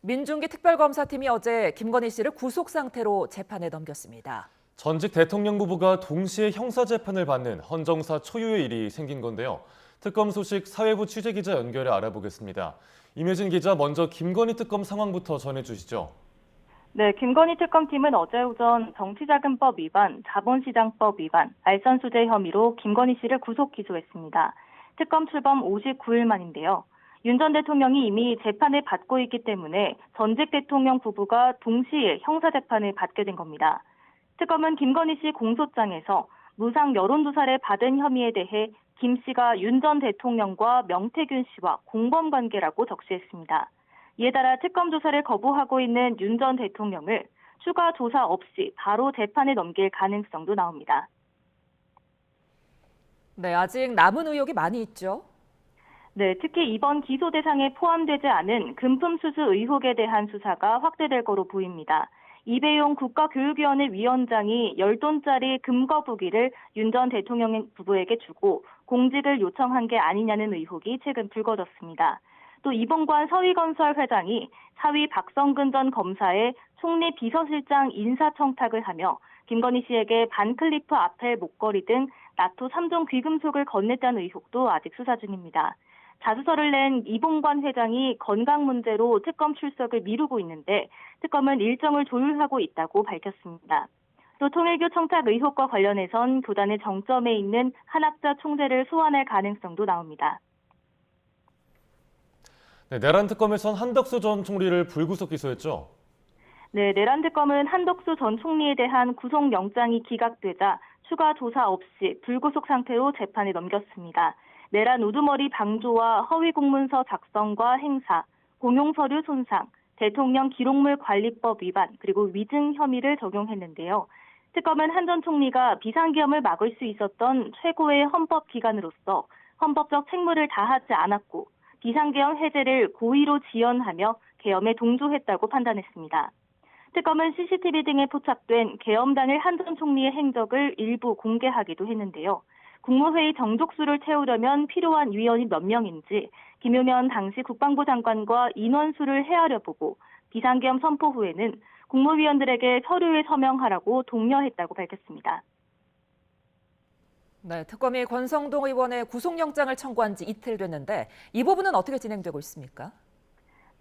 민중기 특별검사팀이 어제 김건희 씨를 구속 상태로 재판에 넘겼습니다. 전직 대통령 부부가 동시에 형사재판을 받는 헌정사 초유의 일이 생긴 건데요. 특검 소식 사회부 취재기자 연결해 알아보겠습니다. 임효진 기자, 먼저 김건희 특검 상황부터 전해주시죠. 네, 김건희 특검팀은 어제 오전 정치자금법 위반, 자본시장법 위반, 알선수재 혐의로 김건희 씨를 구속 기소했습니다. 특검 출범 59일 만인데요. 윤 전 대통령이 이미 재판을 받고 있기 때문에 전직 대통령 부부가 동시에 형사재판을 받게 된 겁니다. 특검은 김건희 씨 공소장에서 무상 여론조사를 받은 혐의에 대해 김 씨가 윤 전 대통령과 명태균 씨와 공범관계라고 적시했습니다. 이에 따라 특검 조사를 거부하고 있는 윤 전 대통령을 추가 조사 없이 바로 재판에 넘길 가능성도 나옵니다. 네, 아직 남은 의혹이 많이 있죠. 네, 특히 이번 기소 대상에 포함되지 않은 금품 수수 의혹에 대한 수사가 확대될 거로 보입니다. 이배용 국가교육위원회 위원장이 10돈짜리 금거북이를 윤 전 대통령 부부에게 주고 공직을 요청한 게 아니냐는 의혹이 최근 불거졌습니다. 또 이봉관 서위건설 회장이 사위 박성근 전 검사의 총리 비서실장 인사청탁을 하며 김건희 씨에게 반클리프 아펠 목걸이 등 나토 3종 귀금속을 건넸다는 의혹도 아직 수사 중입니다. 자수서를 낸 이봉관 회장이 건강 문제로 특검 출석을 미루고 있는데 특검은 일정을 조율하고 있다고 밝혔습니다. 또 통일교 청탁 의혹과 관련해선 교단의 정점에 있는 한학자 총재를 소환할 가능성도 나옵니다. 네, 내란 특검에선 한덕수 전 총리를 불구속 기소했죠. 네, 내란 특검은 한덕수 전 총리에 대한 구속영장이 기각되자 추가 조사 없이 불구속 상태로 재판에 넘겼습니다. 내란 우두머리 방조와 허위 공문서 작성과 행사, 공용서류 손상, 대통령 기록물 관리법 위반, 그리고 위증 혐의를 적용했는데요. 특검은 한 전 총리가 비상계엄을 막을 수 있었던 최고의 헌법기관으로서 헌법적 책무를 다하지 않았고 비상계엄 해제를 고의로 지연하며 계엄에 동조했다고 판단했습니다. 특검은 CCTV 등에 포착된 계엄 당일 한 전 총리의 행적을 일부 공개하기도 했는데요. 국무회의 정족수를 채우려면 필요한 위원이 몇 명인지 김용현 당시 국방부 장관과 인원수를 헤아려 보고 비상계엄 선포 후에는 국무위원들에게 서류에 서명하라고 독려했다고 밝혔습니다. 네, 특검이 권성동 의원의 구속영장을 청구한 지 이틀 됐는데 이 부분은 어떻게 진행되고 있습니까?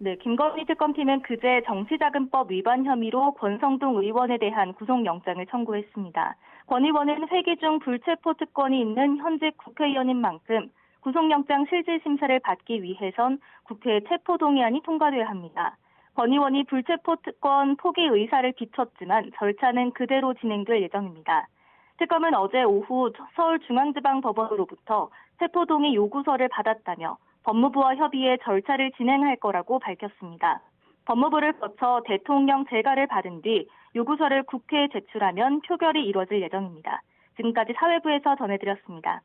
네, 김건희 특검팀은 그제 정치자금법 위반 혐의로 권성동 의원에 대한 구속영장을 청구했습니다. 권 의원은 회기 중 불체포 특권이 있는 현직 국회의원인 만큼 구속영장 실질심사를 받기 위해선 국회 체포동의안이 통과돼야 합니다. 권 의원이 불체포 특권 포기 의사를 비췄지만 절차는 그대로 진행될 예정입니다. 특검은 어제 오후 서울중앙지방법원으로부터 체포동의 요구서를 받았다며 법무부와 협의해 절차를 진행할 거라고 밝혔습니다. 법무부를 거쳐 대통령 재가를 받은 뒤 요구서를 국회에 제출하면 표결이 이뤄질 예정입니다. 지금까지 사회부에서 전해드렸습니다.